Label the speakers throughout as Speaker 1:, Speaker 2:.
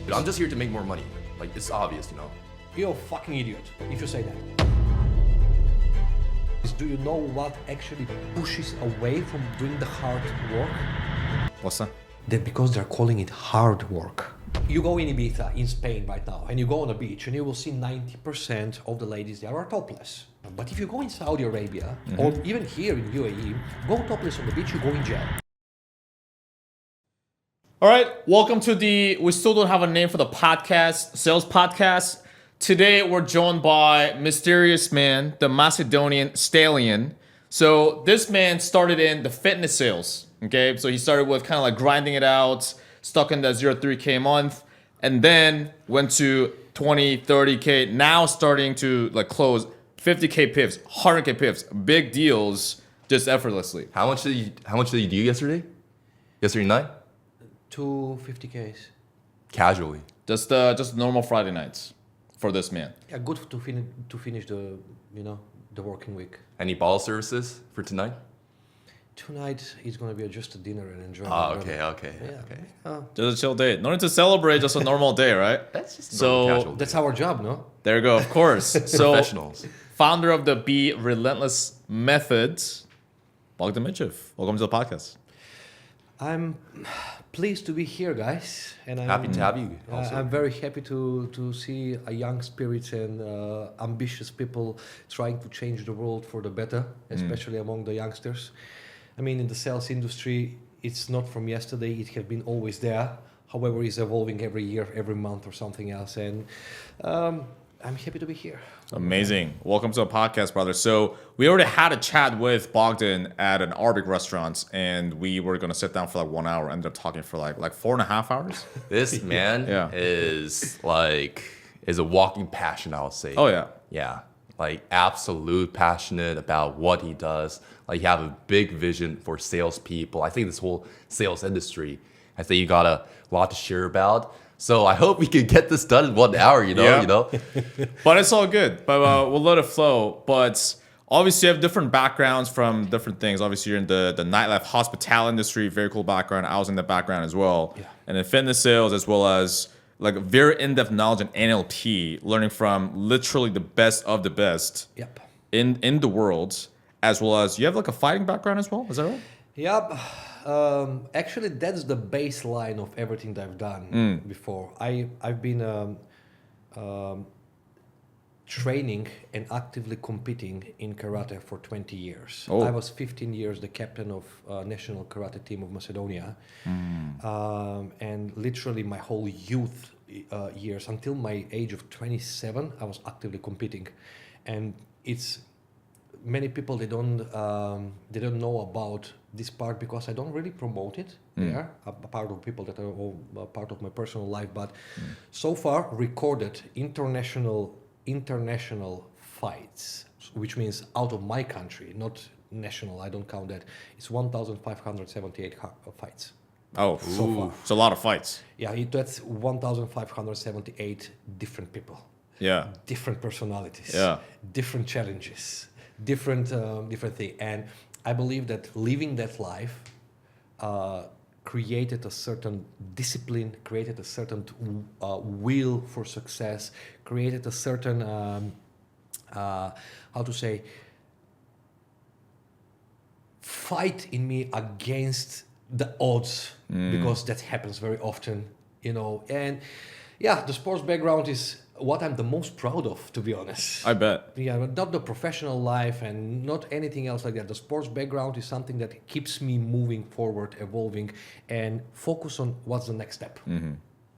Speaker 1: Dude, I'm just here to make more money. Like, it's obvious,
Speaker 2: You're a fucking idiot if you say that. Do you know what actually pushes away from doing the hard work?
Speaker 3: What's that?
Speaker 2: That because they're calling it hard work. You go in Ibiza, in Spain right now, and you go on a beach and you will see 90% of the ladies there are topless. But if you go in Saudi Arabia, or even here in UAE, go topless on the beach, you go in jail.
Speaker 3: All right, welcome to we still don't have a name for the podcast, sales podcast. Today we're joined by mysterious man, the Macedonian stallion. So this man started in the fitness sales, okay? So he started with kind of like grinding it out, stuck in that 0-3K a month, and then went to 20, 30K, now starting to like close 50K PIFs, 100K PIFs, big deals just effortlessly.
Speaker 1: How much did you do yesterday? Yesterday night?
Speaker 2: 250Ks.
Speaker 1: Casually.
Speaker 3: Just normal Friday nights for this man.
Speaker 2: Yeah, good to finish the the working week.
Speaker 1: Any bottle services for tonight?
Speaker 2: Tonight is gonna be just a dinner and enjoy.
Speaker 1: Okay.
Speaker 3: Just a chill day. No need to celebrate, just a normal day, right?
Speaker 1: That's just
Speaker 3: So-
Speaker 1: casual.
Speaker 2: That's our job, no?
Speaker 3: There you go, of course. So,
Speaker 1: Professionals.
Speaker 3: founder of the Be Relentless Methods, Bogdan Micov. Welcome to the podcast.
Speaker 2: I'm pleased to be here, guys, and I'm
Speaker 1: Happy to have you. Also.
Speaker 2: I'm very happy to see a young spirits and ambitious people trying to change the world for the better, especially among the youngsters. I mean, in the sales industry, it's not from yesterday; it has been always there. However, it's evolving every year, every month, or something else, and I'm happy to be here.
Speaker 3: Amazing. Welcome to the podcast, brother. So we already had a chat with Bogdan at an Arabic restaurant, and we were going to sit down for like 1 hour, ended up talking for like 4.5 hours.
Speaker 1: This man
Speaker 3: Yeah.
Speaker 1: is a walking passion, I would say.
Speaker 3: Oh, yeah.
Speaker 1: Yeah. Like absolute passionate about what he does. Like you have a big vision for salespeople. I think this whole sales industry, I think you got a lot to share about. So I hope we can get this done in 1 hour,
Speaker 3: Yeah. But it's all good. But we'll let it flow. But obviously, you have different backgrounds from different things. Obviously, you're in the nightlife hospitality industry, very cool background. I was in that background as well.
Speaker 2: Yeah.
Speaker 3: And in fitness sales, as well as like very in-depth knowledge in NLP, learning from literally the best of the best
Speaker 2: Yep.
Speaker 3: in the world, as well as you have like a fighting background as well. Is that right?
Speaker 2: Yep. Actually, that's the baseline of everything that I've done before. I've been training and actively competing in karate for 20 years.
Speaker 3: Oh.
Speaker 2: I was 15 years the captain of national karate team of Macedonia, and literally my whole youth years until my age of 27, I was actively competing, and it's. Many people they don't know about this part because I don't really promote it there. A part of people that are all part of my personal life, but so far recorded international fights, which means out of my country, not national. I don't count that. It's 1,578 fights.
Speaker 3: Oh,
Speaker 2: So far.
Speaker 3: it's a lot of fights.
Speaker 2: Yeah, that's 1,578 different people.
Speaker 3: Yeah.
Speaker 2: Different personalities,
Speaker 3: Yeah.
Speaker 2: different challenges, different thing, and I believe that living that life created a certain discipline, created a certain will for success, created a certain fight in me against the odds, because that happens very often, and yeah, the sports background is what I'm the most proud of, to be honest.
Speaker 3: I bet.
Speaker 2: Yeah, but not the professional life and not anything else like that. The sports background is something that keeps me moving forward, evolving, and focus on what's the next step.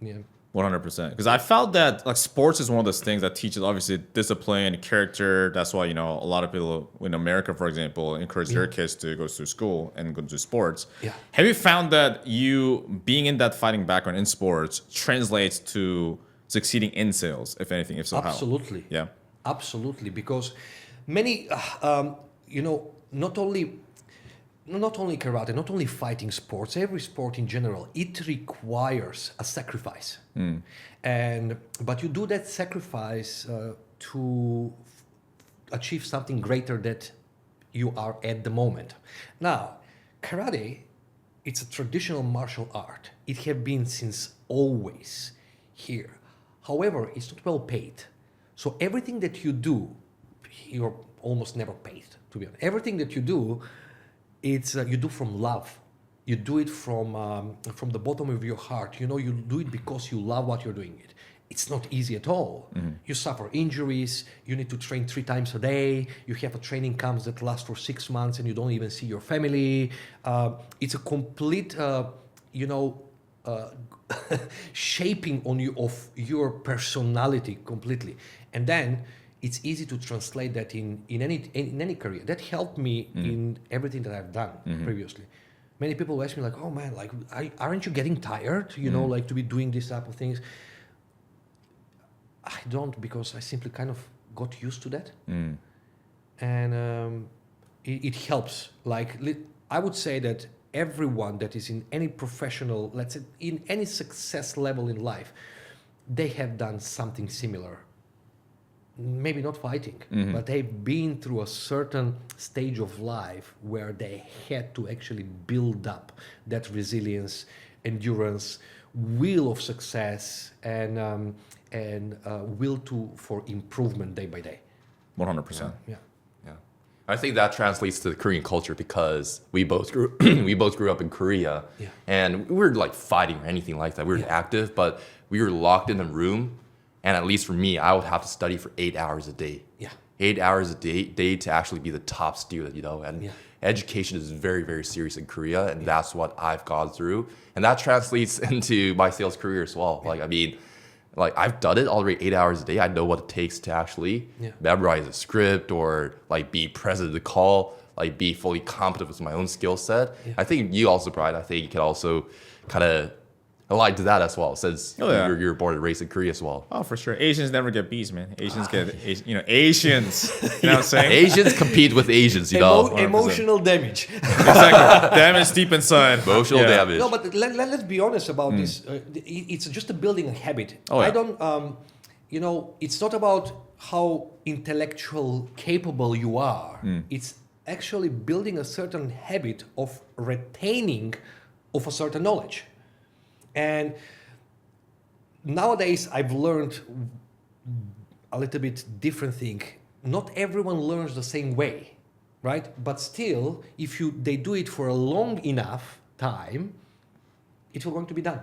Speaker 2: Yeah.
Speaker 3: 100%. Because I felt that like sports is one of those things that teaches obviously discipline, character. That's why, a lot of people in America, for example, encourage their kids to go to school and go to sports.
Speaker 2: Yeah.
Speaker 3: Have you found that you being in that fighting background in sports translates to succeeding in sales, if anything? If so, how?
Speaker 2: Absolutely.
Speaker 3: Yeah.
Speaker 2: Absolutely, because many, not only karate, not only fighting sports, every sport in general, it requires a sacrifice. But you do that sacrifice to achieve something greater that you are at the moment. Now, karate, it's a traditional martial art. It has been since always. here. However, it's not well paid. So everything that you do, you're almost never paid, to be honest. Everything that you do, it's you do from love. You do it from the bottom of your heart. You know, you do it because you love what you're doing. It's not easy at all. You suffer injuries. You need to train 3 times a day. You have a training camps that last for 6 months, and you don't even see your family. It's a complete, shaping on you of your personality completely. And then it's easy to translate that in any career. That helped me in everything that I've done previously. Many people ask me like, "Oh man, like, aren't you getting tired? You know, like to be doing this type of things." I don't, because I simply kind of got used to that, and it helps. Like, I would say that everyone that is in any professional, let's say, in any success level in life, they have done something similar. Maybe not fighting, but they've been through a certain stage of life where they had to actually build up that resilience, endurance, will of success, and will for improvement day by day.
Speaker 3: 100%.
Speaker 2: Yeah.
Speaker 1: I think that translates to the Korean culture because we both grew up in Korea, and we were like fighting or anything like that. We were active, but we were locked in a room, and at least for me, I would have to study for 8 hours a day. 8 hours a day to actually be the top student, you know. And education is very, very serious in Korea, and that's what I've gone through, and that translates into my sales career as well. Like, I mean, like, I've done it already 8 hours a day. I know what it takes to actually memorize a script or like be present at the call, like be fully competent with my own skill set. I think you also, Brian, I think you can also kind of align to that as well, since you're born and raised in Korea as well.
Speaker 3: Oh, for sure. Asians never get B's, man. Asians get, Asians. You know what I'm saying?
Speaker 1: Asians compete with Asians, you know.
Speaker 2: Emotional damage.
Speaker 3: Exactly. Damage deep inside.
Speaker 1: Emotional damage.
Speaker 2: No, but let's be honest about this. It's just a building a habit. I don't, it's not about how intellectual capable you are. It's actually building a certain habit of retaining of a certain knowledge. And nowadays I've learned a little bit different thing. Not everyone learns the same way, right? But still, if they do it for a long enough time, it will going to be done.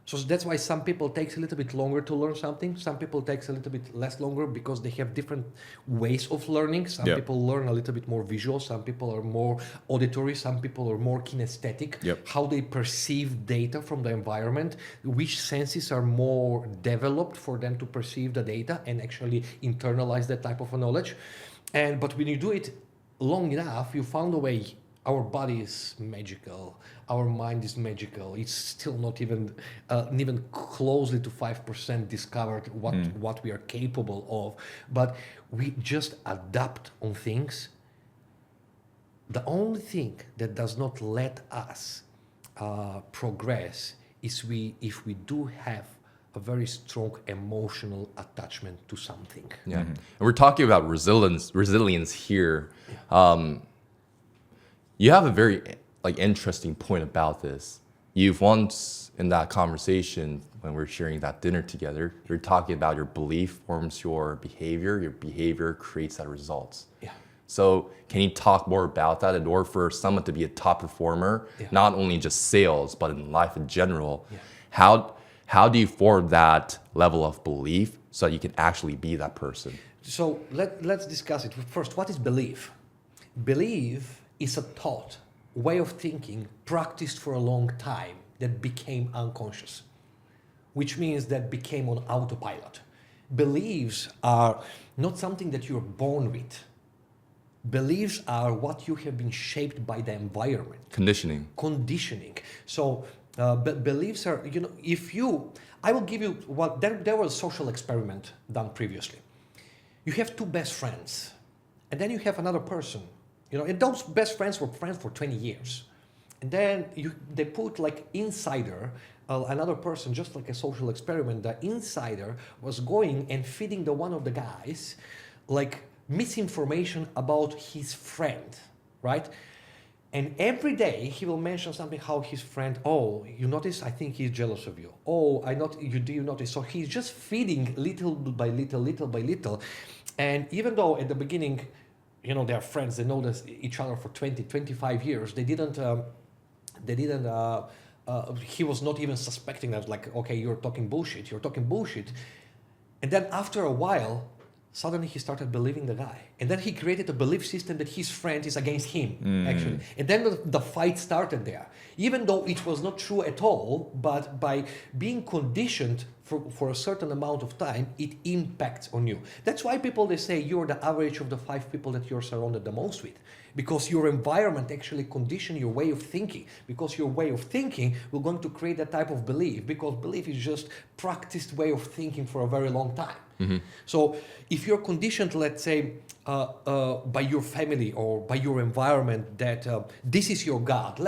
Speaker 2: So that's why some people takes a little bit longer to learn something. Some people takes a little bit less longer because they have different ways of learning. Some people learn a little bit more visual. Some people are more auditory. Some people are more kinesthetic. How they perceive data from the environment, which senses are more developed for them to perceive the data and actually internalize that type of a knowledge. But when you do it long enough, you found a way. Our body is magical. Our mind is magical. It's still not even closely to 5% discovered what we are capable of. But we just adapt on things. The only thing that does not let us progress is if we do have a very strong emotional attachment to something.
Speaker 1: And we're talking about resilience here. You have a very interesting point about this. You've once in that conversation when we're sharing that dinner together, you're talking about your belief forms your behavior creates that results. So can you talk more about that? In order for someone to be a top performer, not only just sales but in life in general, how do you form that level of belief so that you can actually be that person?
Speaker 2: So let's discuss it. First, what is belief? Belief is a thought, way of thinking, practiced for a long time that became unconscious, which means that became on autopilot. Beliefs are not something that you're born with. Beliefs are what you have been shaped by the environment.
Speaker 1: Conditioning.
Speaker 2: So beliefs are, I will give you there was a social experiment done previously. You have 2 best friends, and then you have another person. And those best friends were friends for 20 years. And then they put like insider, another person, just like a social experiment. The insider was going and feeding one of the guys like misinformation about his friend, right? And every day he will mention something how his friend, oh, you notice, I think he's jealous of you. Oh, do you notice? So he's just feeding little by little. And even though at the beginning, they're friends, they know each other for 20, 25 years, he was not even suspecting that, like, okay, you're talking bullshit. And then after a while, suddenly he started believing the guy. And then he created a belief system that his friend is against him, actually. And then the fight started there. Even though it was not true at all, but by being conditioned for a certain amount of time, it impacts on you. That's why they say you're the average of the 5 people that you're surrounded the most with. Because your environment actually condition your way of thinking. Because your way of thinking will going to create that type of belief. Because belief is just practiced way of thinking for a very long time. Mm-hmm. So if you're conditioned, let's say, by your family or by your environment that this is your God.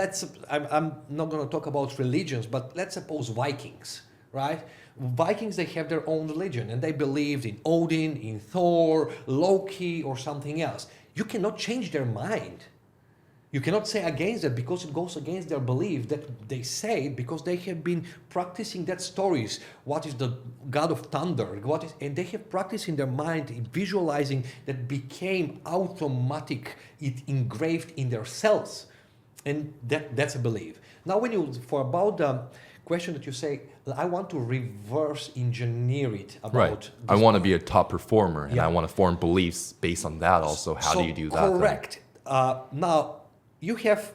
Speaker 2: I'm not going to talk about religions, but let's suppose Vikings, right? Vikings, they have their own religion and they believed in Odin, in Thor, Loki, or something else. You cannot change their mind. You cannot say against that because it goes against their belief that they say it because they have been practicing that stories. What is the God of thunder? And they have practiced in their mind, visualizing that became automatic, it engraved in their cells. And that's a belief. Now about the question that you say, I want to reverse engineer it about.
Speaker 1: Right. I want to be a top performer and I want to form beliefs based on that also. How do you do that?
Speaker 2: Correct. Now, you have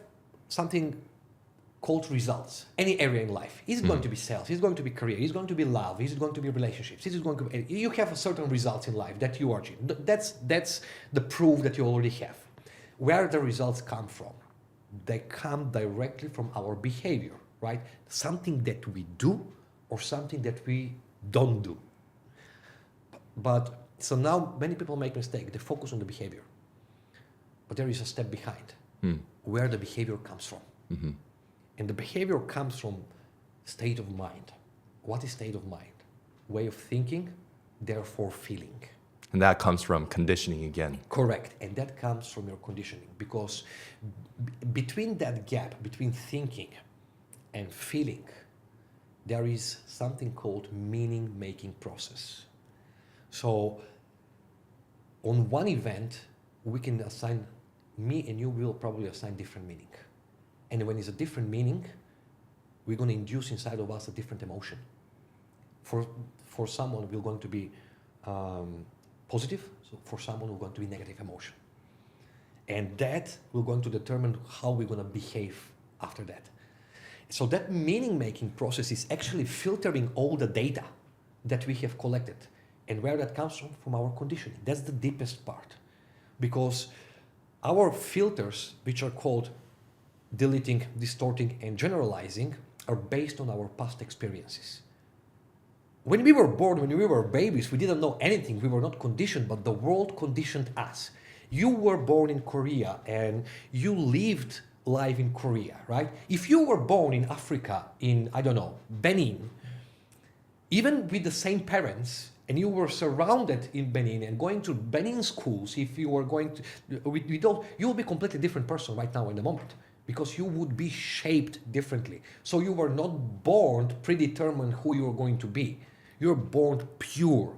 Speaker 2: something called results. Any area in life. Is it going to be sales? Is it going to be career? Is it going to be love? Is it going to be relationships? Is it going to be... You have a certain results in life that you are achieving. That's the proof that you already have. Where the results come from? They come directly from our behavior, right? Something that we do or something that we don't do. So now many people make mistake. They focus on the behavior. But there is a step behind. Where the behavior comes from. Mm-hmm. And the behavior comes from state of mind. What is state of mind? Way of thinking, therefore feeling.
Speaker 1: And that comes from conditioning again.
Speaker 2: Correct. And that comes from your conditioning. Because between that gap, between thinking and feeling, there is something called meaning-making process. So on one event, we can assign, me and you will probably assign different meaning. And when it's a different meaning, we're going to induce inside of us a different emotion. For someone, we're going to be positive. So for someone, we're going to be negative emotion. And that we're going to determine how we're going to behave after that. So that meaning-making process is actually filtering all the data that we have collected. And where that comes from our conditioning. That's the deepest part. Because our filters, which are called deleting, distorting, and generalizing, are based on our past experiences. When we were born, when we were babies, we didn't know anything. We were not conditioned, but the world conditioned us. You were born in Korea and you lived life in Korea, right? If you were born in Africa, in, I don't know, Benin, even with the same parents, and you were surrounded in Benin and going to Benin schools, if you were going to, you will be a completely different person right now in the moment because you would be shaped differently. So you were not born predetermined who you were going to be. You're born pure.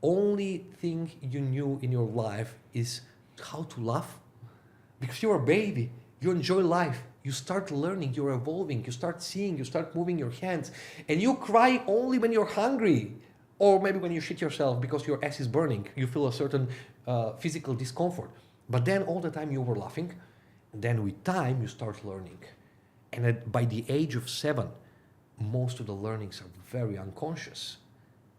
Speaker 2: Only thing you knew in your life is how to laugh because you're a baby. You enjoy life. You start learning, you're evolving, you start seeing, you start moving your hands, and you cry only when you're hungry. Or maybe when you shit yourself because your ass is burning, you feel a certain physical discomfort. But then all the time you were laughing. And then with time you start learning. And by the age of 7, most of the learnings are very unconscious.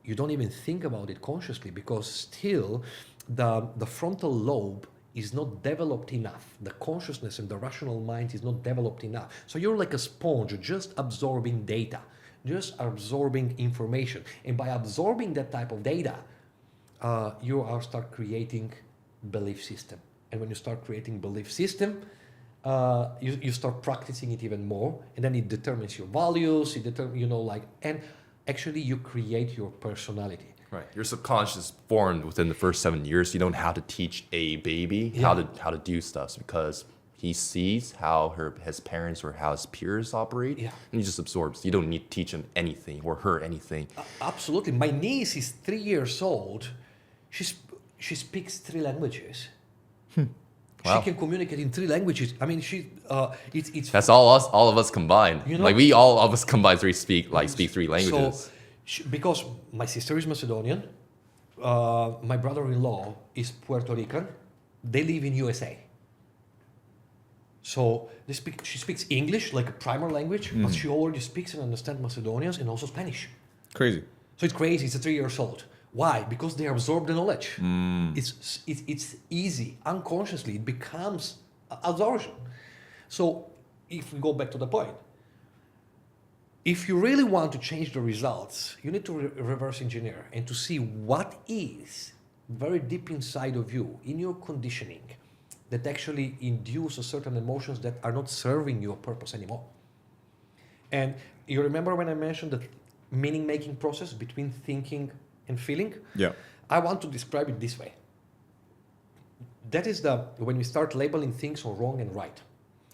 Speaker 2: You don't even think about it consciously because still the frontal lobe is not developed enough. The consciousness and the rational mind is not developed enough. So you're like a sponge, just absorbing data. Just absorbing information. And by absorbing that type of data, you start creating belief system. And when you start creating belief system, you start practicing it even more. And then it determines your values, and actually you create your personality.
Speaker 1: Right. Your subconscious is formed within the first 7 years. You don't have to teach a baby how to do stuff because He sees how his parents or how his peers operate,
Speaker 2: Yeah.
Speaker 1: and he just absorbs. You don't need to teach him anything or her anything.
Speaker 2: Absolutely. My niece is 3 years old. She speaks 3 languages.
Speaker 1: Wow.
Speaker 2: She can communicate in 3 languages. I mean, it's
Speaker 1: That's all of us combined.
Speaker 2: You know-
Speaker 1: Like all of us combined speak 3 languages.
Speaker 2: So, because my sister is Macedonian, my brother-in-law is Puerto Rican. They live in USA. So she speaks English like a primary language, but she already speaks and understands Macedonians and also Spanish.
Speaker 3: Crazy.
Speaker 2: So it's crazy. It's a 3 years old. Why? Because they absorb the knowledge. It's easy. Unconsciously, it becomes absorption. So if we go back to the point, if you really want to change the results, you need to reverse engineer and to see what is very deep inside of you, in your conditioning, that actually induce a certain emotions that are not serving your purpose anymore. And you remember when I mentioned the meaning-making process between thinking and feeling?
Speaker 3: Yeah.
Speaker 2: I want to describe it this way. That is when we start labeling things on wrong and right.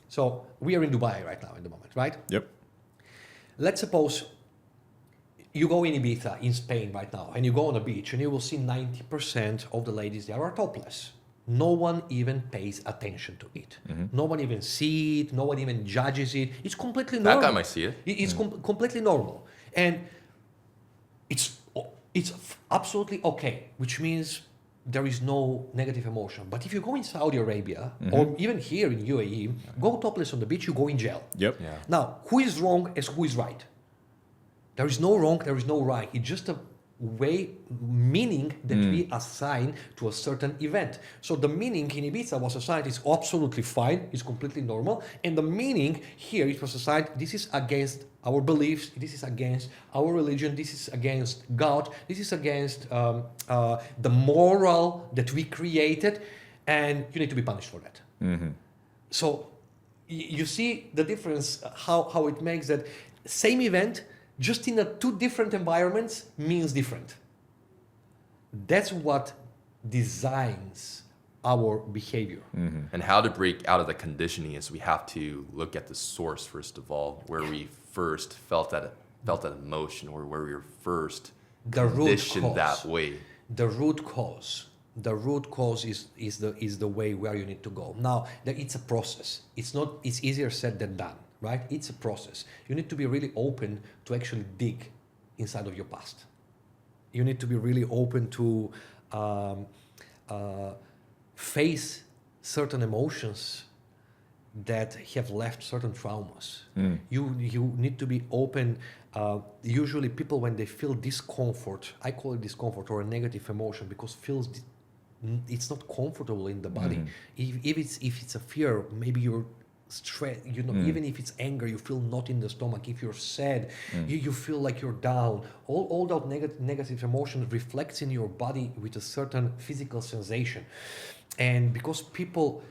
Speaker 2: So we are in Dubai right now in the moment, right?
Speaker 3: Yep.
Speaker 2: Let's suppose you go in Ibiza in Spain right now and you go on a beach and you will see 90% of the ladies there are topless. No one even pays attention to it. No one even sees it. No one even judges it. It's completely normal.
Speaker 1: That guy might see it.
Speaker 2: It's completely normal. And it's absolutely okay, which means there is no negative emotion. But if you go in Saudi Arabia or even here in UAE, go topless on the beach, you go in jail.
Speaker 3: Yep.
Speaker 1: Yeah.
Speaker 2: Now, who is wrong and who is right? There is no wrong, there is no right. It's just a meaning that we assign to a certain event. So the meaning in Ibiza was assigned is absolutely fine, it's completely normal. And the meaning here, it was assigned, this is against our beliefs, this is against our religion, this is against God, this is against the moral that we created, and you need to be punished for that. So you see the difference, how it makes that same event, just in 2 different environments means different. That's what designs our behavior.
Speaker 1: And how to break out of the conditioning is we have to look at the source first of all, where we first felt that emotion, or where we were first
Speaker 2: The root
Speaker 1: conditioned
Speaker 2: cause.
Speaker 1: that way.
Speaker 2: The root cause. The root cause is the way where you need to go. Now, it's a process. It's easier said than done, right? It's a process. You need to be really open to actually dig inside of your past. You need to be really open to face certain emotions that have left certain traumas. You need to be open. Usually people, when they feel discomfort, I call it discomfort or a negative emotion, because it's not comfortable in the body. If it's a fear, maybe you're stress, even if it's anger, you feel not in the stomach. If you're sad, you feel like you're down. All that negative emotion reflects in your body with a certain physical sensation. And because people,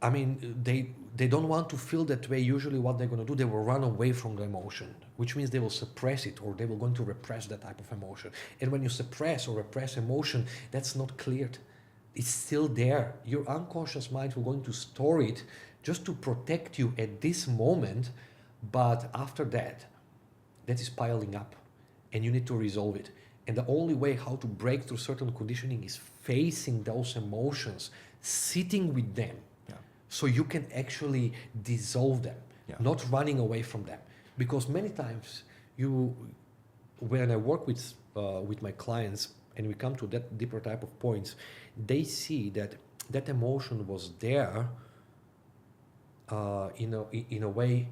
Speaker 2: I mean, they don't want to feel that way, usually what they're going to do, they will run away from the emotion, which means they will suppress it, or they will going to repress that type of emotion. And when you suppress or repress emotion, that's not cleared. It's still there. Your unconscious mind will going to store it just to protect you at this moment, but after that is piling up, and you need to resolve it. And the only way how to break through certain conditioning is facing those emotions, sitting with them, so you can actually dissolve them, not running away from them. Because many times when I work with my clients and we come to that deeper type of points, they see that emotion was there. In a way,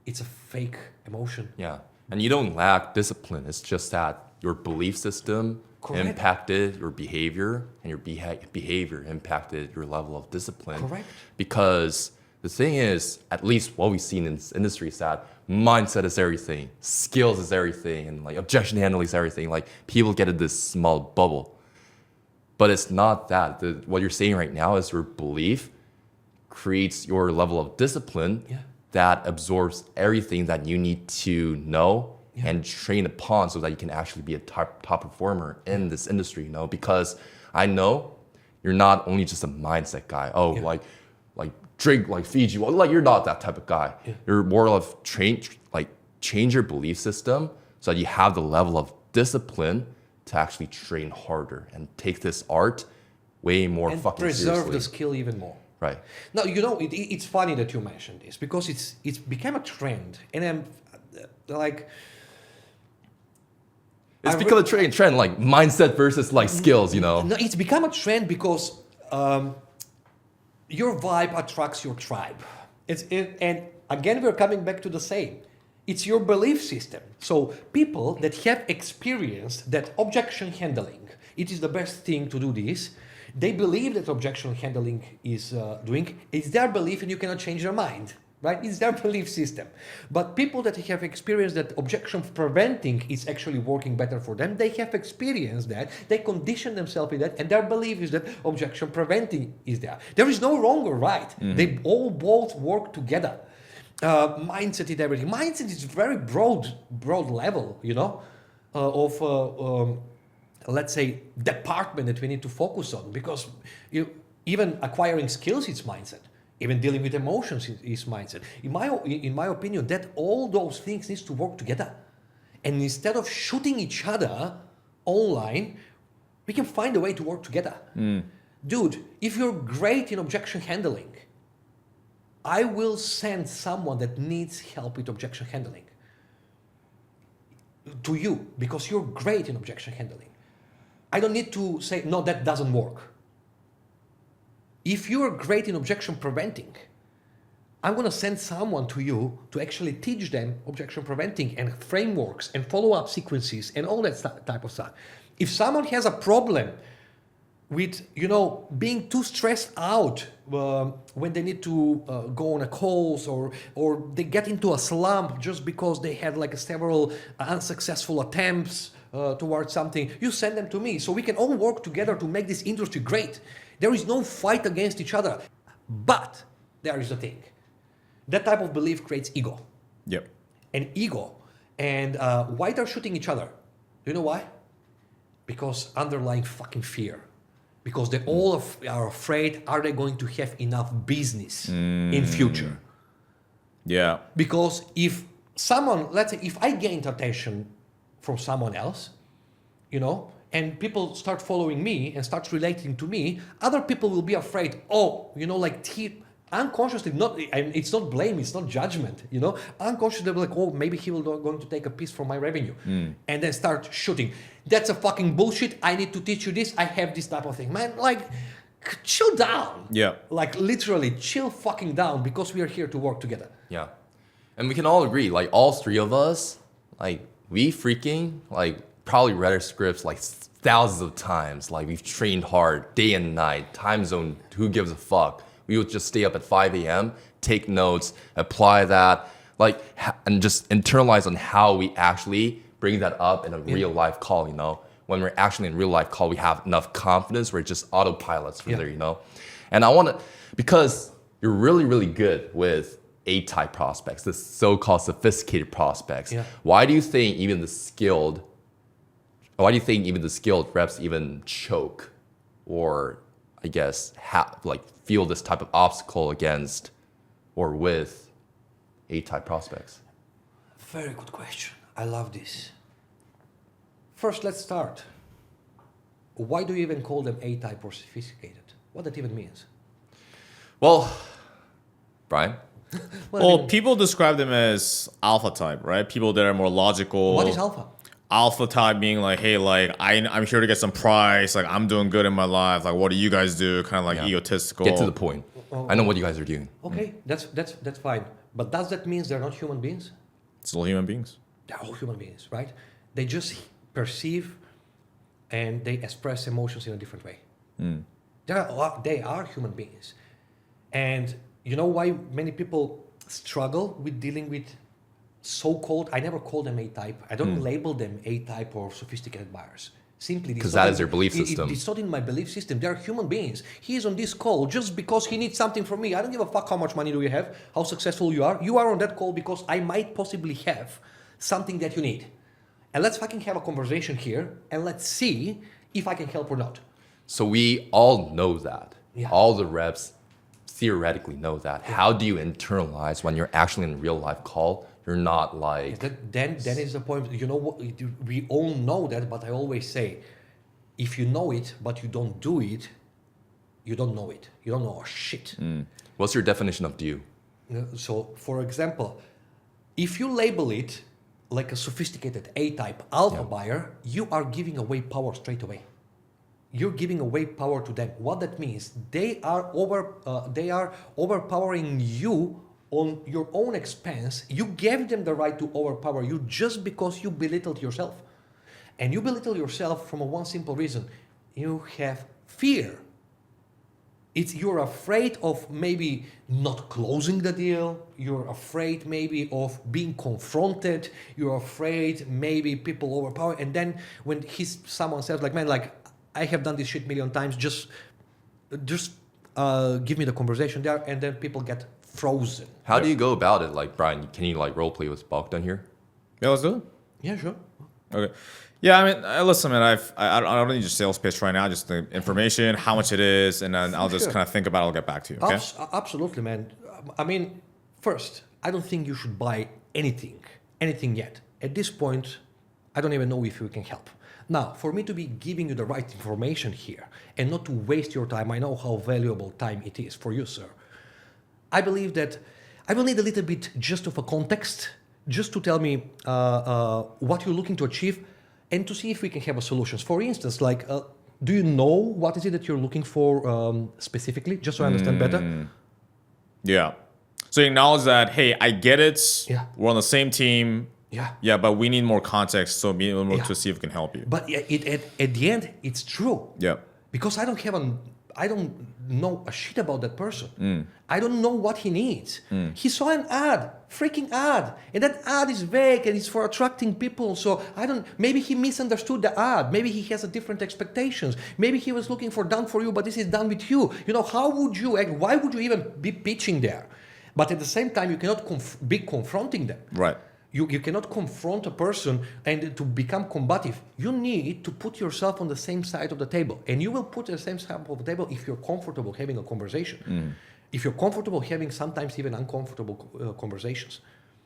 Speaker 2: it's a fake emotion.
Speaker 1: Yeah. And you don't lack discipline. It's just that your belief system
Speaker 2: Correct.
Speaker 1: impacted your behavior, and your behavior impacted your level of discipline.
Speaker 2: Correct.
Speaker 1: Because the thing is, at least what we've seen in this industry is that mindset is everything, skills is everything, and like objection handling is everything. Like people get in this small bubble. But it's not that. What you're saying right now is your belief creates your level of discipline that absorbs everything that you need to know and train upon, so that you can actually be a top performer in this industry. Because I know you're not only just a mindset guy. Like drink like Fiji. Well, like you're not that type of guy.
Speaker 2: Yeah.
Speaker 1: You're more of change your belief system so that you have the level of discipline to actually train harder and take this art way more
Speaker 2: And
Speaker 1: fucking
Speaker 2: preserve
Speaker 1: seriously.
Speaker 2: the skill even more.
Speaker 1: Right.
Speaker 2: Now, it's funny that you mentioned this because it's become a trend. And I'm like...
Speaker 1: It's become a trend, like mindset versus like skills, you know.
Speaker 2: No, it's become a trend because your vibe attracts your tribe. And again, we're coming back to the same. It's your belief system. So people that have experienced that objection handling, it is the best thing to do this. They believe that objection handling is it's their belief and you cannot change their mind. Right? It's their belief system. But people that have experienced that objection preventing is actually working better for them, they have experienced that, they condition themselves with that, and their belief is that objection preventing is there. There is no wrong or right. Mm-hmm. They all both work together. Mindset is everything. Mindset is very broad level, you know, let's say, department that we need to focus on, because even acquiring skills is mindset. Even dealing with emotions is mindset. In my opinion, that all those things needs to work together. And instead of shooting each other online, we can find a way to work together. Dude, if you're great in objection handling, I will send someone that needs help with objection handling to you because you're great in objection handling. I don't need to say, no, that doesn't work. If you're great in objection preventing, I'm going to send someone to you to actually teach them objection preventing and frameworks and follow-up sequences and all that type of stuff. If someone has a problem with, being too stressed out when they need to go on a calls or they get into a slump just because they had like several unsuccessful attempts towards something, you send them to me so we can all work together to make this industry great. There is no fight against each other. But there is a thing. That type of belief creates ego.
Speaker 3: Yep.
Speaker 2: And ego. And why they're shooting each other? Do you know why? Because underlying fucking fear. Because they all are afraid, are they going to have enough business in future?
Speaker 3: Yeah.
Speaker 2: Because if someone, let's say, if I gained attention from someone else, and people start following me and start relating to me, other people will be afraid, unconsciously, it's not blame, it's not judgment, unconsciously they'll be like, oh, maybe he will going to take a piece from my revenue and then start shooting. That's a fucking bullshit. I need to teach you this. I have this type of thing. Man, like, chill down.
Speaker 3: Yeah.
Speaker 2: Like, literally, chill fucking down because we are here to work together.
Speaker 1: Yeah. And we can all agree, like, all three of us, like, we freaking, like, probably read our scripts, like, thousands of times. Like, we've trained hard, day and night, time zone, who gives a fuck? We would just stay up at 5 a.m., take notes, apply that, like, and just internalize on how we actually bring that up in a real life call, When we're actually in real life call, we have enough confidence, we're just autopilots from there, And I want to, because you're really, really good with A-type prospects, the so-called sophisticated prospects. Yeah. Why do you think even the skilled reps even choke or, I guess, feel this type of obstacle against or with A-type prospects?
Speaker 2: Very good question. I love this. First, let's start. Why do you even call them A-type or sophisticated? What that even means?
Speaker 1: Well, Brian?
Speaker 3: Well, people describe them as alpha type, right? People that are more logical.
Speaker 2: What is alpha?
Speaker 3: Alpha type being like, hey, like I'm here to get some price, like I'm doing good in my life, like what do you guys do? Kind of like egotistical.
Speaker 1: Get to the point. I know what you guys are doing.
Speaker 2: Okay, that's fine. But does that mean they're not human beings?
Speaker 3: Still human beings.
Speaker 2: They're all human beings, right? They just perceive and they express emotions in a different way. They are human beings. And you know why many people struggle with dealing with so-called, I never call them A-type. I don't label them A-type or sophisticated buyers. Simply
Speaker 1: because that is their belief system.
Speaker 2: It's not in my belief system. They're human beings. He is on this call just because he needs something from me. I don't give a fuck how much money do you have, how successful you are. You are on that call because I might possibly have something that you need. And let's fucking have a conversation here and let's see if I can help or not.
Speaker 1: So we all know that.
Speaker 2: Yeah.
Speaker 1: All the reps theoretically know that. How do you internalize when you're actually in a real life call? You're not like
Speaker 2: Then is the point. You know what? We all know that, but I always say, if you know it but you don't do it, you don't know it. You don't know shit.
Speaker 1: what's your definition of do?
Speaker 2: So, for example, if you label it like a sophisticated A-type alpha buyer, you are giving away power straight away. You're giving away power to them. What that means, they are overpowering you on your own expense. You gave them the right to overpower you just because you belittled yourself. And you belittle yourself from one simple reason. You have fear. You're afraid of maybe not closing the deal. You're afraid maybe of being confronted. You're afraid maybe people overpower. And then when someone says like, man, like I have done this shit 1,000,000 times, just give me the conversation there, and then people get frozen.
Speaker 1: How do you go about it? Like, Brian, can you like role play with Bogdan here?
Speaker 3: Yeah, let's do it.
Speaker 2: Yeah, sure.
Speaker 3: Okay. Yeah, I mean, listen, man. I don't need your sales pitch right now. Just the information, how much it is, and then I'll just kind of think about it. I'll get back to you. Okay.
Speaker 2: Absolutely, man. I mean, first, I don't think you should buy anything yet. At this point, I don't even know if we can help. Now, for me to be giving you the right information here and not to waste your time, I know how valuable time it is for you, sir. I believe that I will need a little bit just of a context, just to tell me what you're looking to achieve and to see if we can have a solutions. For instance, like, do you know what is it that you're looking for specifically, just so I understand better?
Speaker 3: Yeah. So you acknowledge that, hey, I get it.
Speaker 2: Yeah.
Speaker 3: We're on the same team.
Speaker 2: Yeah.
Speaker 3: Yeah, but we need more context, so be able to see if we can help you.
Speaker 2: But at the end, it's true.
Speaker 3: Yeah.
Speaker 2: Because I don't know a shit about that person. I don't know what he needs. He saw an freaking ad, and that ad is vague and it's for attracting people. So maybe he misunderstood the ad. Maybe he has a different expectations. Maybe he was looking for done for you, but this is done with you. You know, how would you act? Why would you even be pitching there? But at the same time, you cannot be confronting them.
Speaker 3: Right.
Speaker 2: You cannot confront a person and to become combative. You need to put yourself on the same side of the table. And you will put the same side of the table if you're comfortable having a conversation. If you're comfortable having sometimes even uncomfortable conversations.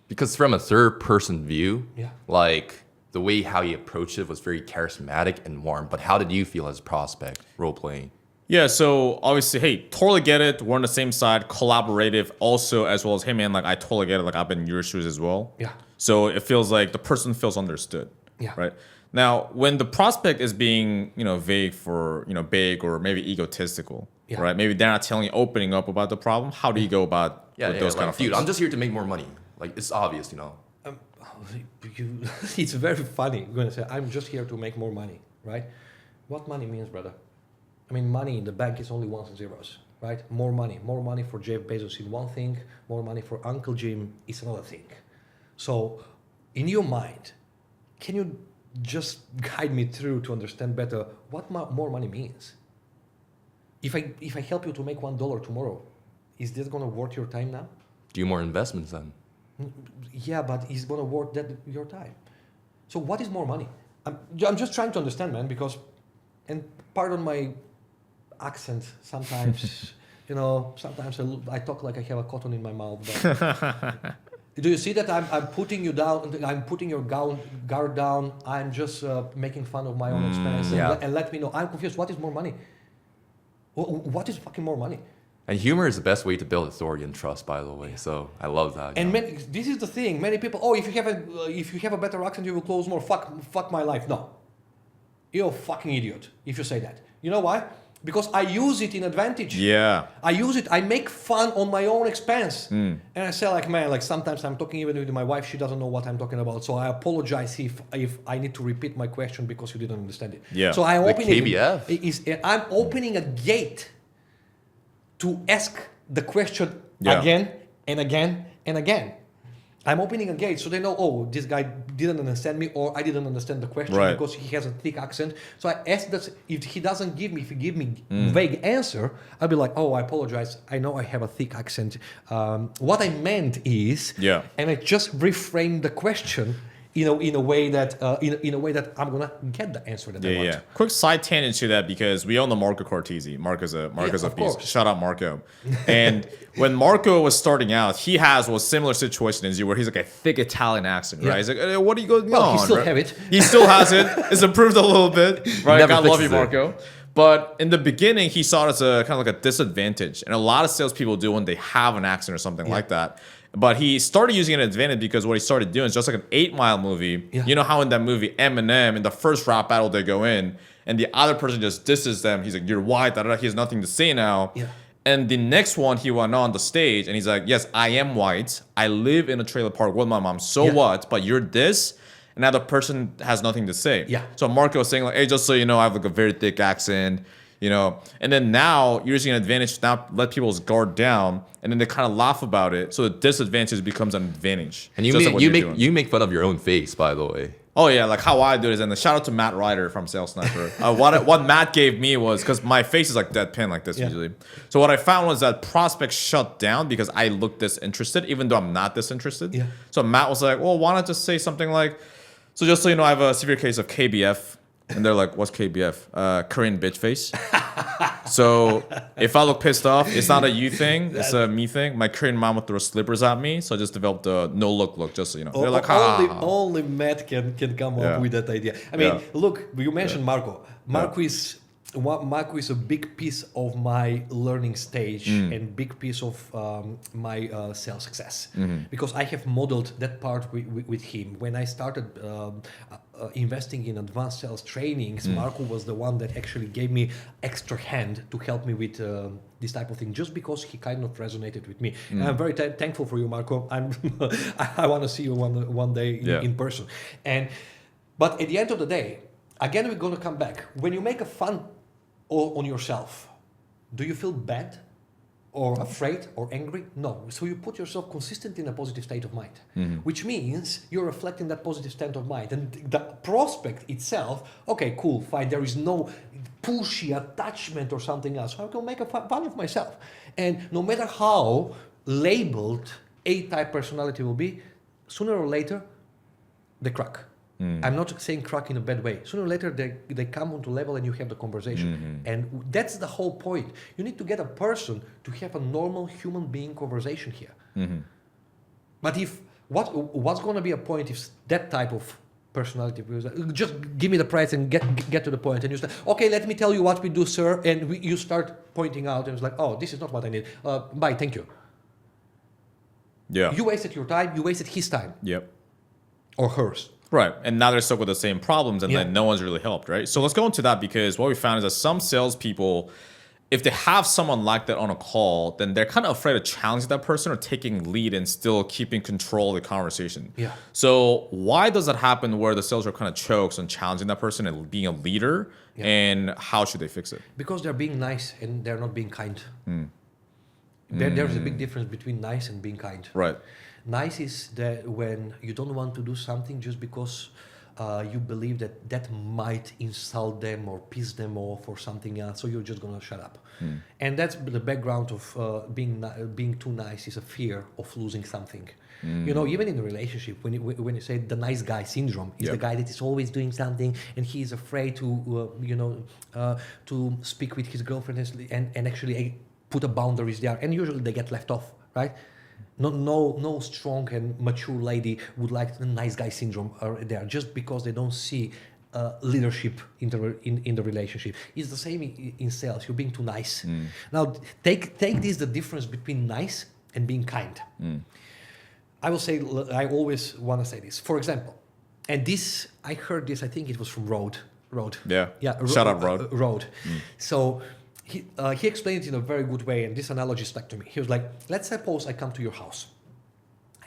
Speaker 1: Because from a third person view,
Speaker 2: Yeah.
Speaker 1: like the way how he approached it was very charismatic and warm. But how did you feel as a prospect role playing?
Speaker 3: Yeah, so obviously, hey, totally get it. We're on the same side, collaborative also, as well as, hey, man, like I totally get it. Like I've been in your shoes as well.
Speaker 2: Yeah.
Speaker 3: So it feels like the person feels understood.
Speaker 2: Yeah.
Speaker 3: Right. Now, when the prospect is being, vague for, big or maybe egotistical,
Speaker 2: Yeah.
Speaker 3: right? Maybe they're not opening up about the problem. How do you go about with those kind of
Speaker 1: dude,
Speaker 3: folks?
Speaker 1: I'm just here to make more money. Like it's obvious,
Speaker 2: It's very funny. I'm going to say, I'm just here to make more money, right? What money means, brother? I mean, money in the bank is only ones and zeros, right? More money for Jeff Bezos is one thing, more money for Uncle Jim is another thing. So, in your mind, can you just guide me through to understand better what more money means? If I help you to make $1 tomorrow, is this gonna worth your time now?
Speaker 1: do more investments then.
Speaker 2: Yeah, but it's gonna worth your time. So, what is more money? I'm just trying to understand, man, because, and pardon my accent sometimes. Sometimes I talk like I have a cotton in my mouth. But do you see that I'm putting you down? I'm putting your guard down. I'm just making fun of my own expense.
Speaker 1: Yeah.
Speaker 2: And let me know. I'm confused. What is more money? What is fucking more money?
Speaker 1: And humor is the best way to build authority and trust, by the way. So I love that.
Speaker 2: And this is the thing. Many people, if you have a better accent, you will close more. Fuck my life. No, you're a fucking idiot if you say that. You know why? Because I use it in advantage.
Speaker 3: Yeah.
Speaker 2: I use it. I make fun on my own expense. And I say like, man, like sometimes I'm talking even with my wife. She doesn't know what I'm talking about. So I apologize if I need to repeat my question because you didn't understand it.
Speaker 3: Yeah.
Speaker 2: So I'm
Speaker 1: KBF.
Speaker 2: I'm opening a gate to ask the question
Speaker 3: Yeah.
Speaker 2: again and again and again. I'm opening a gate so they know, this guy didn't understand me or I didn't understand the question
Speaker 3: Right.
Speaker 2: because he has a thick accent. So I ask that if he give me vague answer, I'll be like, I apologize. I know I have a thick accent. What I meant is,
Speaker 3: Yeah.
Speaker 2: and I just reframe the question in a way that in a way that I'm gonna get the answer that I want.
Speaker 3: Yeah. Quick side tangent to that because we all know Marco Cortese. Marco's a
Speaker 2: of
Speaker 3: beast.
Speaker 2: course.
Speaker 3: Shout out Marco. And when Marco was starting out, he has a similar situation as you, where he's like a thick Italian accent, right?
Speaker 2: Yeah.
Speaker 3: He's like, hey, what are you going
Speaker 2: Well,
Speaker 3: on?
Speaker 2: he still
Speaker 3: right?
Speaker 2: have it.
Speaker 3: He still has it. It's improved a little bit, right?
Speaker 1: Never
Speaker 3: God love you,
Speaker 1: fixes it.
Speaker 3: Marco. But in the beginning, he saw it as a kind of like a disadvantage, and a lot of salespeople do when they have an accent or something like that. But he started using an advantage because what he started doing is just like an 8 Mile movie.
Speaker 2: Yeah.
Speaker 3: You know how in that movie, Eminem, in the first rap battle, they go in and the other person just disses them. He's like, you're white, da, da, da. He has nothing to say now.
Speaker 2: Yeah.
Speaker 3: And the next one, he went on the stage and he's like, yes, I am white. I live in a trailer park with my mom. So what? But you're this. And now the person has nothing to say.
Speaker 2: Yeah.
Speaker 3: So Marco was saying like, hey, just so you know, I have like a very thick accent. You know, and then now you're using an advantage to now let people's guard down, and then they kind of laugh about it. So the disadvantage becomes an advantage.
Speaker 1: And you
Speaker 3: Just
Speaker 1: make
Speaker 3: like what
Speaker 1: you
Speaker 3: you're
Speaker 1: make
Speaker 3: doing.
Speaker 1: you make fun of your own face, by the way.
Speaker 3: Oh yeah, like how I do it is, and the shout out to Matt Ryder from Sales Sniper. What Matt gave me was because my face is like deadpan like this usually. So what I found was that prospects shut down because I look disinterested, even though I'm not disinterested.
Speaker 2: Yeah.
Speaker 3: So Matt was like, well, why not just say something like, so just so you know, I have a severe case of KBF. And they're like, what's KBF? Korean bitch face. So if I look pissed off, it's not a you thing, it's a me thing. My Korean mom would throw slippers at me, so I just developed a no look, just so you know. They're like,
Speaker 2: only Matt can come
Speaker 3: Yeah.
Speaker 2: up with that idea. I mean,
Speaker 3: Yeah.
Speaker 2: look, you mentioned Marco. Marco is a big piece of my learning stage and big piece of my sales success because I have modeled that part with him. When I started investing in advanced sales trainings, Marco was the one that actually gave me extra hand to help me with this type of thing, just because he kind of resonated with me. And I'm very thankful for you, Marco. I want to see you one day in person. But at the end of the day, again, we're going to come back. When you make a fun on yourself, do you feel bad or afraid or angry? No. So you put yourself consistently in a positive state of mind, which means you're reflecting that positive state of mind. And the prospect itself, okay, cool, fine. There is no pushy attachment or something else. I can make a fun of myself. And no matter how labeled A-type personality will be, sooner or later, they crack. I'm not saying crack in a bad way. Sooner or later, they come onto level and you have the conversation. And that's the whole point. You need to get a person to have a normal human being conversation here. But what's going to be a point if that type of personality, just give me the price and get to the point, and you say, okay, let me tell you what we do, sir, and you start pointing out, and it's like, oh, this is not what I need. Bye, thank you.
Speaker 3: yeah,
Speaker 2: You wasted your time. You wasted his time
Speaker 3: yep.
Speaker 2: or hers.
Speaker 3: Right. And now they're stuck with the same problems and then no one's really helped, right? So let's go into that because what we found is that some salespeople, if they have someone like that on a call, then they're kind of afraid of challenging that person or taking lead and still keeping control of the conversation.
Speaker 2: Yeah.
Speaker 3: So why does that happen where the sales rep kind of chokes on challenging that person and being a leader?
Speaker 2: Yeah.
Speaker 3: And how should they fix it?
Speaker 2: Because they're being nice and they're not being kind. There's a big difference between nice and being kind.
Speaker 3: Right.
Speaker 2: Nice is that when you don't want to do something just because you believe that might insult them or piss them off or something else, so you're just gonna shut up. And that's the background of being too nice is a fear of losing something. You know, even in a relationship, when you say the nice guy syndrome is the guy that is always doing something and he is afraid to to speak with his girlfriend and actually put a boundaries there, and usually they get left off, right? No strong and mature lady would like the nice guy syndrome there just because they don't see leadership in the relationship. It's the same in sales. You're being too nice. Now take this the difference between nice and being kind. I will say, I always want to say this. For example, and this I heard this. I think it was from Rode.
Speaker 3: Yeah.
Speaker 2: Shout
Speaker 3: out Rode.
Speaker 2: Rode. So. He explained it in a very good way, and this analogy stuck to me. He was like, let's suppose I come to your house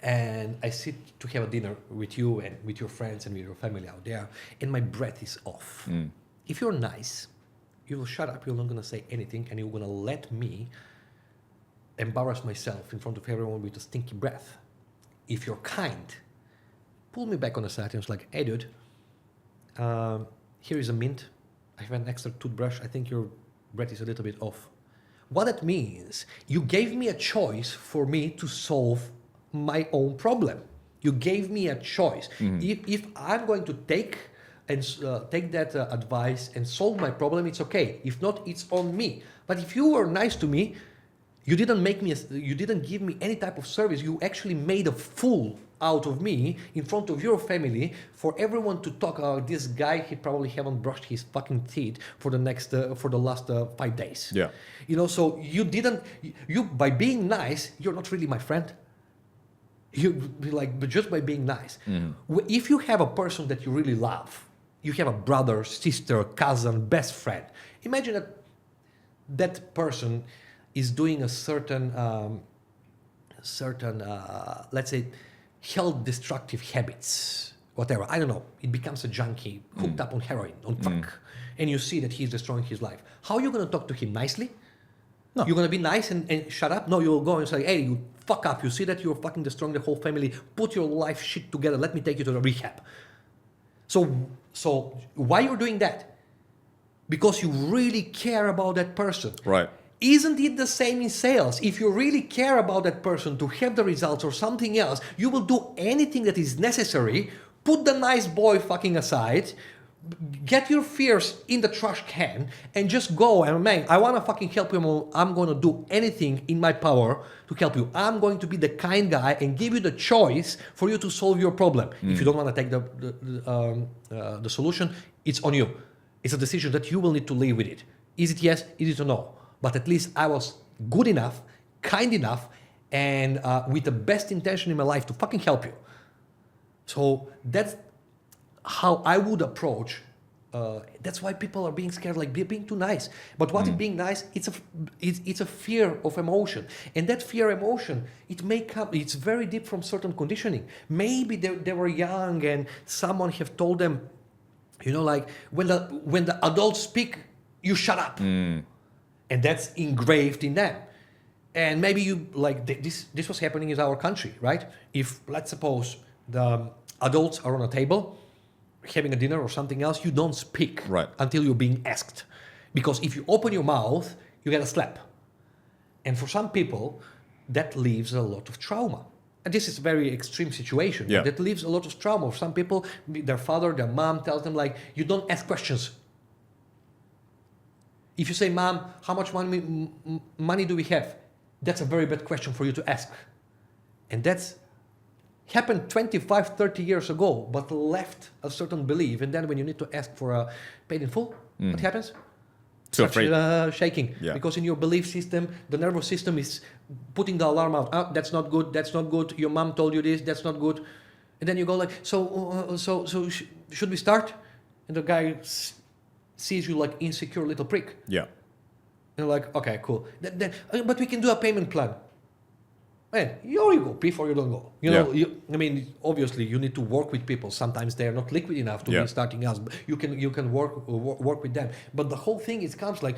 Speaker 2: and I sit to have a dinner with you and with your friends and with your family out there, and my breath is off. If you're nice, you will shut up, you're not going to say anything, and you're going to let me embarrass myself in front of everyone with a stinky breath. If you're kind, pull me back on the side and it's like, hey dude, here is a mint. I have an extra toothbrush. I think your breath is a little bit off. What that means, you gave me a choice for me to solve my own problem. You gave me a choice. If I'm going to take that advice and solve my problem, it's okay. If not, it's on me. But if you were nice to me, you didn't give me any type of service. You actually made a fool out of me in front of your family for everyone to talk about this guy. He probably haven't brushed his fucking teeth for the last 5 days.
Speaker 3: Yeah.
Speaker 2: So you by being nice, you're not really my friend. But just by being nice. If you have a person that you really love, you have a brother, sister, cousin, best friend. Imagine that person is doing a certain, let's say, health destructive habits, whatever. I don't know. It becomes a junkie, hooked up on heroin, on crack, and you see that he's destroying his life. How are you going to talk to him nicely?
Speaker 3: No.
Speaker 2: You're going to be nice and shut up? No, you'll go and say, hey, you fuck up. You see that you're fucking destroying the whole family. Put your life shit together. Let me take you to the rehab. So why you're doing that? Because you really care about that person.
Speaker 3: Right.
Speaker 2: Isn't it the same in sales? If you really care about that person to have the results or something else, you will do anything that is necessary. Put the nice boy fucking aside. Get your fears in the trash can and just go and, man, I want to fucking help you. I'm going to do anything in my power to help you. I'm going to be the kind guy and give you the choice for you to solve your problem. If you don't want to take the solution, it's on you. It's a decision that you will need to live with it. Is it yes? Is it a no? But at least I was good enough, kind enough, and with the best intention in my life to fucking help you. So that's how I would approach. That's why people are being scared, like being too nice. But what is being nice? It's a fear of emotion, and that fear emotion, it may come. It's very deep from certain conditioning. Maybe they were young and someone have told them, like when the adults speak, you shut up, and that's engraved in them. And maybe you like this was happening in our country, right? If let's suppose the adults are on a table having a dinner or something else, you don't speak until you're being asked. Because if you open your mouth, you get a slap. And for some people, that leaves a lot of trauma. And this is a very extreme situation.
Speaker 3: Yeah.
Speaker 2: That leaves a lot of trauma. For some people, their father, their mom tells them, like, you don't ask questions. If you say, Mom, how much money do we have? That's a very bad question for you to ask. And that's happened 25, 30 years ago, but left a certain belief. And then when you need to ask for a paid in full, what happens?
Speaker 3: Too afraid.
Speaker 2: Shaking.
Speaker 3: Yeah.
Speaker 2: Because in your belief system, the nervous system is putting the alarm out. Oh, that's not good. That's not good. Your mom told you this. That's not good. And then you go like, should we start? And the guy sees you like insecure little prick.
Speaker 3: Yeah.
Speaker 2: And you're like, okay, cool. But we can do a payment plan. Man, you go PIF or you don't go. Obviously you need to work with people. Sometimes they are not liquid enough to be starting else. You can work with them. But the whole thing comes like,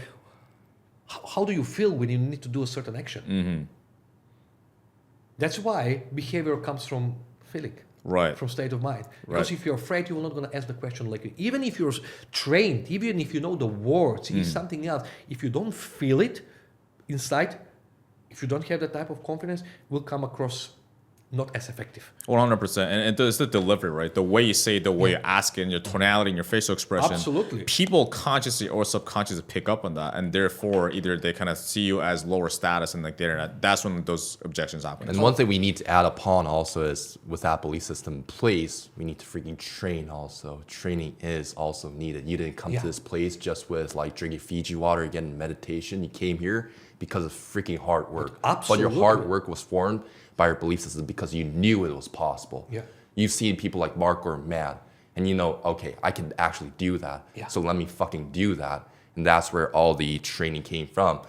Speaker 2: how do you feel when you need to do a certain action?
Speaker 3: Mm-hmm.
Speaker 2: That's why behavior comes from feeling.
Speaker 3: Right.
Speaker 2: From state of mind. Because if you're afraid, you're not going to ask the question like, even if you're trained, even if you know the words, it's something else. If you don't feel it inside, if you don't have that type of confidence, will come across not as effective.
Speaker 3: 100%. And it's the delivery, right? The way you say it, the way you ask it, and your tonality and your facial expression.
Speaker 2: Absolutely.
Speaker 3: People consciously or subconsciously pick up on that. And therefore, either they kind of see you as lower status and like the internet. That's when those objections happen.
Speaker 1: And one thing we need to add upon also is with that belief system in place, we need to freaking train also. Training is also needed. You didn't come to this place just with like drinking Fiji water, getting meditation. You came here because of freaking hard work.
Speaker 2: Absolutely.
Speaker 1: But your hard work was formed by your belief system because you knew it was possible.
Speaker 2: Yeah.
Speaker 1: You've seen people like Mark or Matt, and you know, okay, I can actually do that.
Speaker 2: Yeah.
Speaker 1: So let me fucking do that. And that's where all the training came from.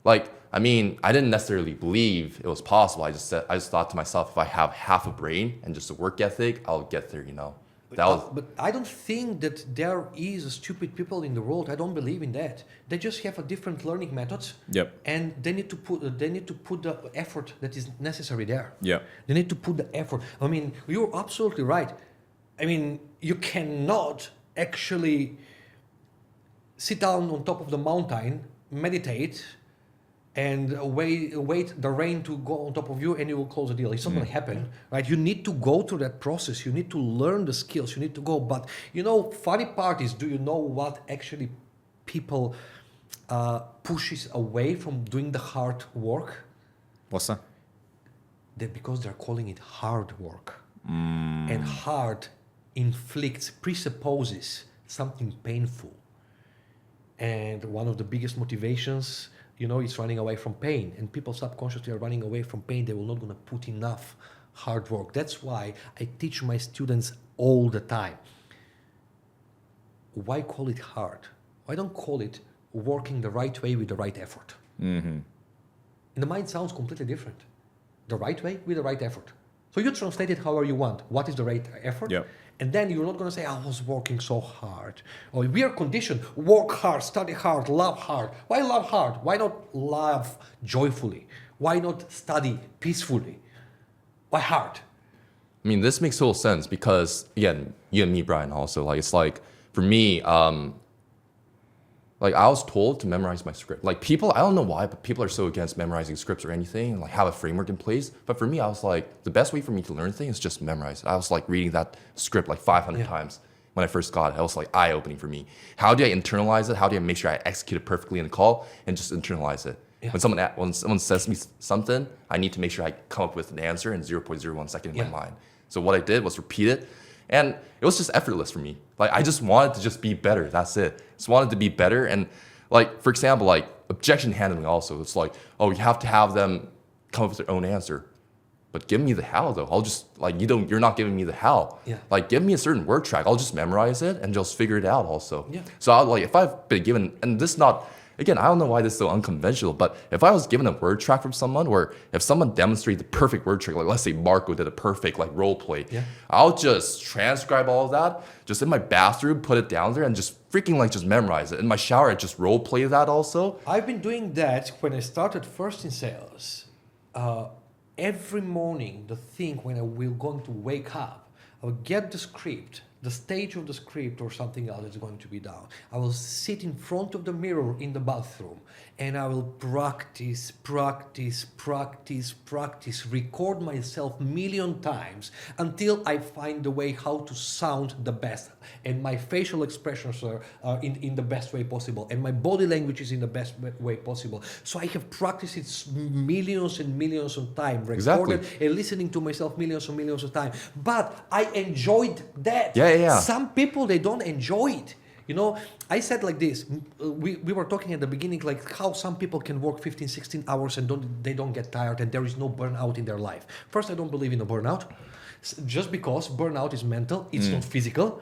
Speaker 1: Like, I mean, I didn't necessarily believe it was possible. I just thought to myself, if I have half a brain and just a work ethic, I'll get there, you know.
Speaker 2: But I don't think that there is stupid people in the world. I don't believe in that. They just have a different learning methods.
Speaker 3: Yep.
Speaker 2: And they need to put the effort that is necessary there.
Speaker 3: Yeah.
Speaker 2: They need to put the effort. I mean, you're absolutely right. I mean, you cannot actually sit down on top of the mountain, meditate, and wait the rain to go on top of you and you will close the deal. It's not going to happen, right? You need to go through that process. You need to learn the skills. You need to go. But funny part is, do you know what actually people pushes away from doing the hard work?
Speaker 3: What's that?
Speaker 2: Because they're calling it hard work. And hard presupposes something painful. And one of the biggest motivations, is running away from pain. And people subconsciously are running away from pain. They will not going to put enough hard work. That's why I teach my students all the time. Why call it hard? Why don't call it working the right way with the right effort? And the mind sounds completely different. The right way with the right effort. So you translate it however you want. What is the right effort?
Speaker 3: Yep.
Speaker 2: And then you're not going to say, I was working so hard. Or we are conditioned, work hard, study hard, love hard. Why love hard? Why not love joyfully? Why not study peacefully? Why hard?
Speaker 1: I mean, this makes total sense because, again, you and me, Brian, also, it's for me, I was told to memorize my script. People, I don't know why, but people are so against memorizing scripts or anything, have a framework in place. But for me, I was the best way for me to learn things is just memorize it. I was reading that script 500 times when I first got it. It was eye-opening for me. How do I internalize it? How do I make sure I execute it perfectly in the call and just internalize it? Yeah. When someone says me something, I need to make sure I come up with an answer in 0.01 second in my mind. So what I did was repeat it. And it was just effortless for me. I just wanted to just be better. That's it. Just wanted to be better. And for example, objection handling also. It's you have to have them come up with their own answer. But give me the how though. I'll just you're not giving me the how.
Speaker 2: Yeah.
Speaker 1: Give me a certain word track. I'll just memorize it and just figure it out also.
Speaker 2: Yeah.
Speaker 1: So I'll if I've been given, and this not, again, I don't know why this is so unconventional, but if I was given a word track from someone, or if someone demonstrated the perfect word track, let's say Marco did a perfect role play, I'll just transcribe all of that, just in my bathroom, put it down there, and just freaking just memorize it. In my shower, I just role play that also.
Speaker 2: I've been doing that when I started first in sales. Every morning, when I will going to wake up, I will get the script, the stage of the script or something else is going to be down. I will sit in front of the mirror in the bathroom and I will practice, record myself million times until I find the way how to sound the best. And my facial expressions are in the best way possible. And my body language is in the best way possible. So I have practiced it millions and millions of times, recorded and listening to myself millions and millions of times. But I enjoyed that.
Speaker 1: Yeah.
Speaker 2: Some people, they don't enjoy it. I said this, we were talking at the beginning, how some people can work 15, 16 hours and they don't get tired and there is no burnout in their life. First, I don't believe in a burnout. Just because burnout is mental, it's not physical.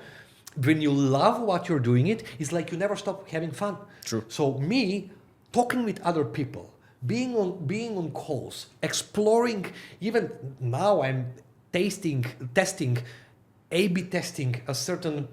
Speaker 2: When you love what you're doing, it's you never stop having fun.
Speaker 3: True.
Speaker 2: So me, talking with other people, being on calls, exploring, even now I'm testing, A/B testing a certain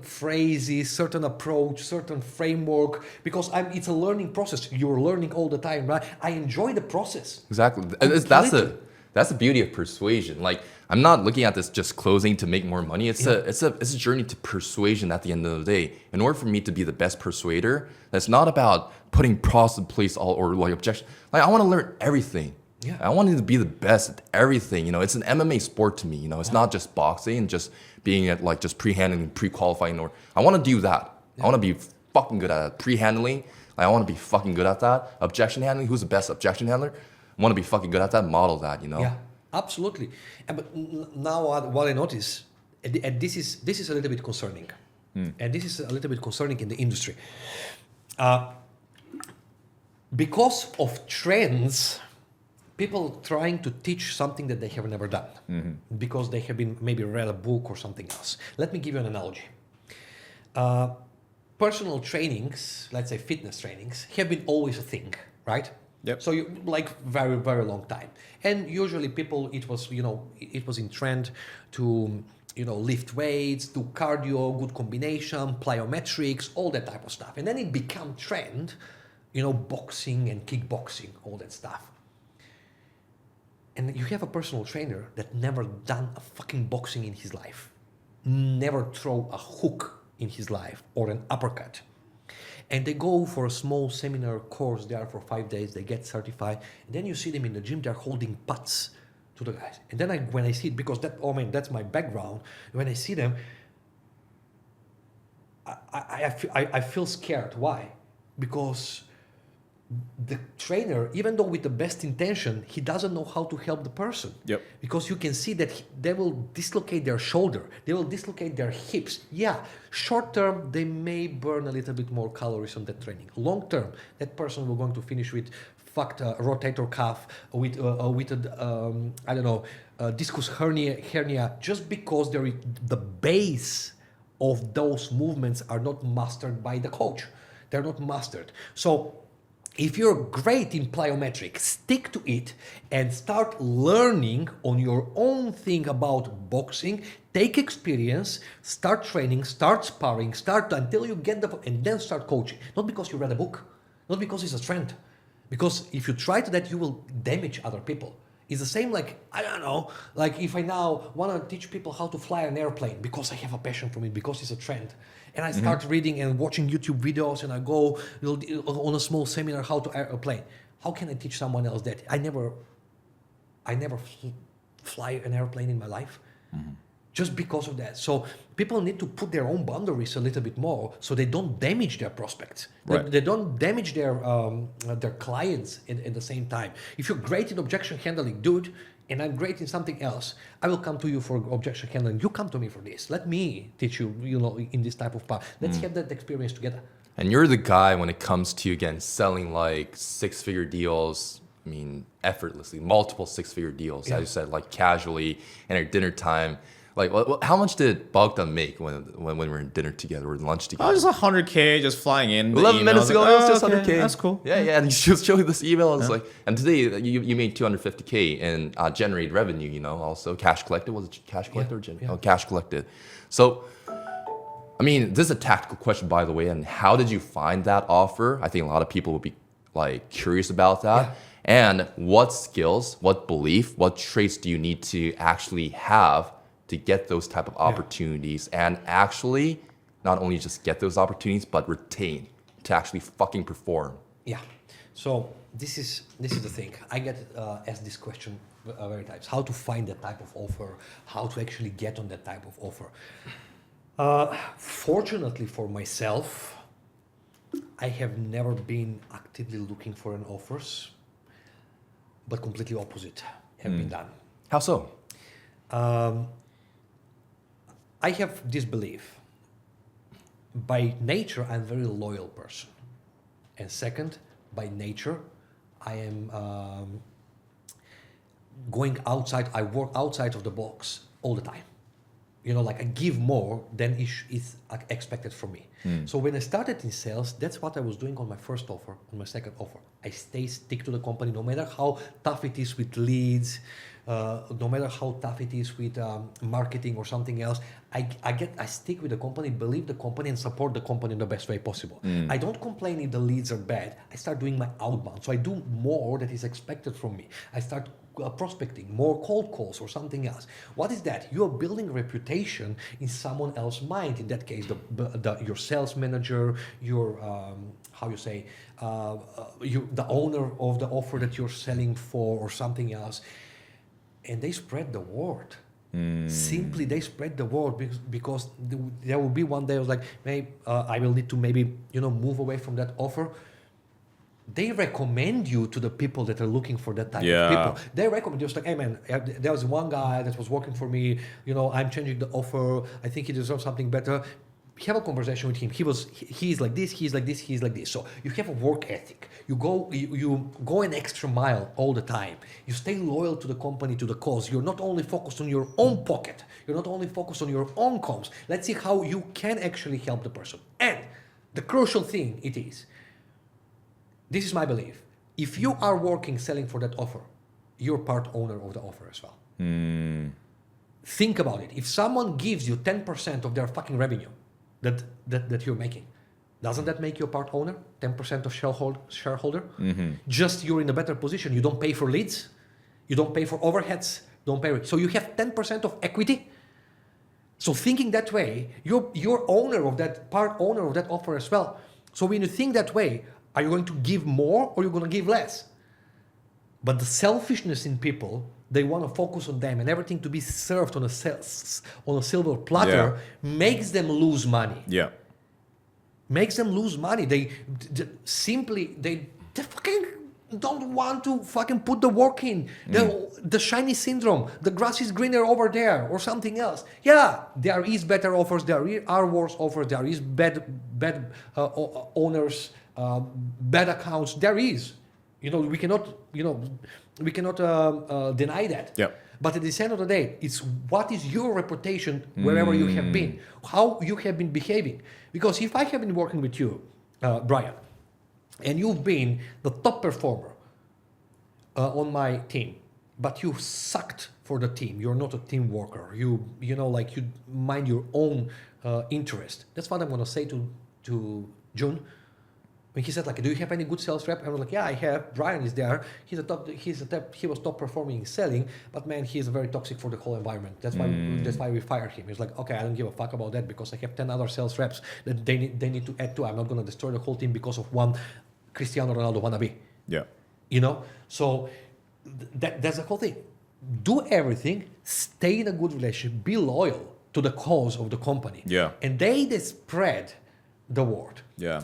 Speaker 2: phrases, certain approach, certain framework, because it's a learning process. You're learning all the time, right? I enjoy the process.
Speaker 1: Exactly. And that's the beauty of persuasion. I'm not looking at this just closing to make more money. It's a journey to persuasion at the end of the day. In order for me to be the best persuader, that's not about putting pros in place or objection. I want to learn everything.
Speaker 2: Yeah.
Speaker 1: I want to be the best at everything. It's an MMA sport to me. It's not just boxing and just being at just pre-handling, pre-qualifying. Or I want to do that. I want to be fucking good at it. Pre-handling, I want to be fucking good at that. Objection handling, who's the best objection handler? I want to be fucking good at that. Model that.
Speaker 2: Yeah, absolutely. But now what I notice, and this is a little bit concerning, and this is a little bit concerning in the industry, because of trends. People trying to teach something that they have never done because they have been maybe read a book or something else. Let me give you an analogy. Personal trainings, let's say fitness trainings, have been always a thing, right?
Speaker 3: Yep.
Speaker 2: So you very, very long time. And usually people, it was in trend to, lift weights, do cardio, good combination, plyometrics, all that type of stuff. And then it became trend, boxing and kickboxing, all that stuff. And you have a personal trainer that never done a fucking boxing in his life, never throw a hook in his life or an uppercut. And they go for a small seminar course there for 5 days, they get certified, and then you see them in the gym, they're holding putts to the guys. And then when I see it, because that's my background, when I see them, I feel scared. Why? Because the trainer, even though with the best intention, he doesn't know how to help the person.
Speaker 3: Yep.
Speaker 2: Because you can see that they will dislocate their shoulder, they will dislocate their hips. Yeah, short term, they may burn a little bit more calories on that training. Long term, that person will going to finish with fucked rotator cuff, with I don't know, discus hernia, just because the base of those movements are not mastered by the coach. They're not mastered. So if you're great in plyometrics, stick to it and start learning on your own thing about boxing. Take experience, start training, start sparring, start until you get and then start coaching. Not because you read a book, not because it's a trend. Because if you try to that, you will damage other people. It's the same like, I don't know, like if I now want to teach people how to fly an airplane because I have a passion for it, because it's a trend. And I start reading and watching YouTube videos and I go on a small seminar how to airplane. How can I teach someone else that? I never fly an airplane in my life. Just because of that. So people need to put their own boundaries a little bit more so they don't damage their prospects.
Speaker 3: Right.
Speaker 2: They don't damage their clients at the same time. If you're great in objection handling, dude, and I'm great in something else, I will come to you for objection handling. You come to me for this. Let me teach you, in this type of path. Let's have that experience together.
Speaker 1: And you're the guy when it comes to, again, selling like 6-figure deals, I mean, effortlessly, multiple 6-figure deals, as you said, like casually, and at dinner time. Like, how much did Bogdan make when we were in dinner together or lunch together?
Speaker 3: Oh, just 100K just flying in.
Speaker 1: 11 minutes ago, it was just 100K.
Speaker 3: That's cool.
Speaker 1: Yeah, and she was showing this email. I was like, and today you made 250K in generated revenue, also cash collected. Was it cash collected or cash collected? So, I mean, this is a tactical question, by the way. And how did you find that offer? I think a lot of people would be like curious about that. Yeah. And what skills, what belief, what traits do you need to actually have to get those type of opportunities and actually not only just get those opportunities, but retain, to actually fucking perform?
Speaker 2: Yeah. So this is the thing. I get asked this question very times. How to find that type of offer, how to actually get on that type of offer. Fortunately for myself, I have never been actively looking for an offers, but completely opposite have been done.
Speaker 1: How so?
Speaker 2: I have this belief. By nature, I'm a very loyal person. And second, by nature, I am going outside, I work outside of the box all the time. Like I give more than is expected from me. So when I started in sales, that's what I was doing on my first offer, on my second offer. I stick to the company, no matter how tough it is with leads, no matter how tough it is with marketing or something else. I stick with the company, believe the company, and support the company in the best way possible. I don't complain if the leads are bad. I start doing my outbound. So I do more that is expected from me. I start prospecting, more cold calls or something else. What is that? You are building reputation in someone else's mind. In that case, your sales manager, your the owner of the offer that you're selling for or something else, and they spread the word. Simply, they spread the word because there will be one day I was like, maybe I will need to move away from that offer. They recommend you to the people that are looking for that type of people. They recommend you. Just like, hey man, there was one guy that was working for me. I'm changing the offer. I think he deserves something better. Have a conversation with him. He's like this. He's like this. He's like this. So you have a work ethic. You go an extra mile all the time. You stay loyal to the company, to the cause. You're not only focused on your own pocket. You're not only focused on your own comms. Let's see how you can actually help the person. And the crucial thing it is. This is my belief. If you are selling for that offer, you're part owner of the offer as well. Think about it. If someone gives you 10% of their fucking revenue that you're making, doesn't that make you a part owner? 10% of shareholder? Just you're in a better position. You don't pay for leads. You don't pay for overheads. So you have 10% of equity. So thinking that way, you're part owner of that offer as well. So when you think that way, are you going to give more or are you going to give less? But the selfishness in people, they want to focus on them and everything to be served on a silver platter makes them lose money.
Speaker 3: Yeah.
Speaker 2: Makes them lose money. They fucking don't want to fucking put the work in. The shiny syndrome. The grass is greener over there or something else. Yeah, there is better offers. There are worse offers. There is bad owners, bad accounts. There is. We cannot deny that.
Speaker 3: Yeah.
Speaker 2: But at the end of the day, it's what is your reputation wherever you have been, how you have been behaving. Because if I have been working with you, Brian, and you've been the top performer on my team, but you sucked for the team. You're not a team worker. You mind your own interest. That's what I'm going to say to June. When he said, do you have any good sales rep? I was like, yeah, I have. Brian is there. He was top performing in selling, but man, he is very toxic for the whole environment. That's why we fired him. He's like, okay, I don't give a fuck about that because I have 10 other sales reps that they need to add to. I'm not going to destroy the whole team because of one Cristiano Ronaldo wannabe.
Speaker 3: Yeah.
Speaker 2: So that's the whole thing. Do everything, stay in a good relationship, be loyal to the cause of the company.
Speaker 3: Yeah.
Speaker 2: And they spread the word.
Speaker 3: Yeah.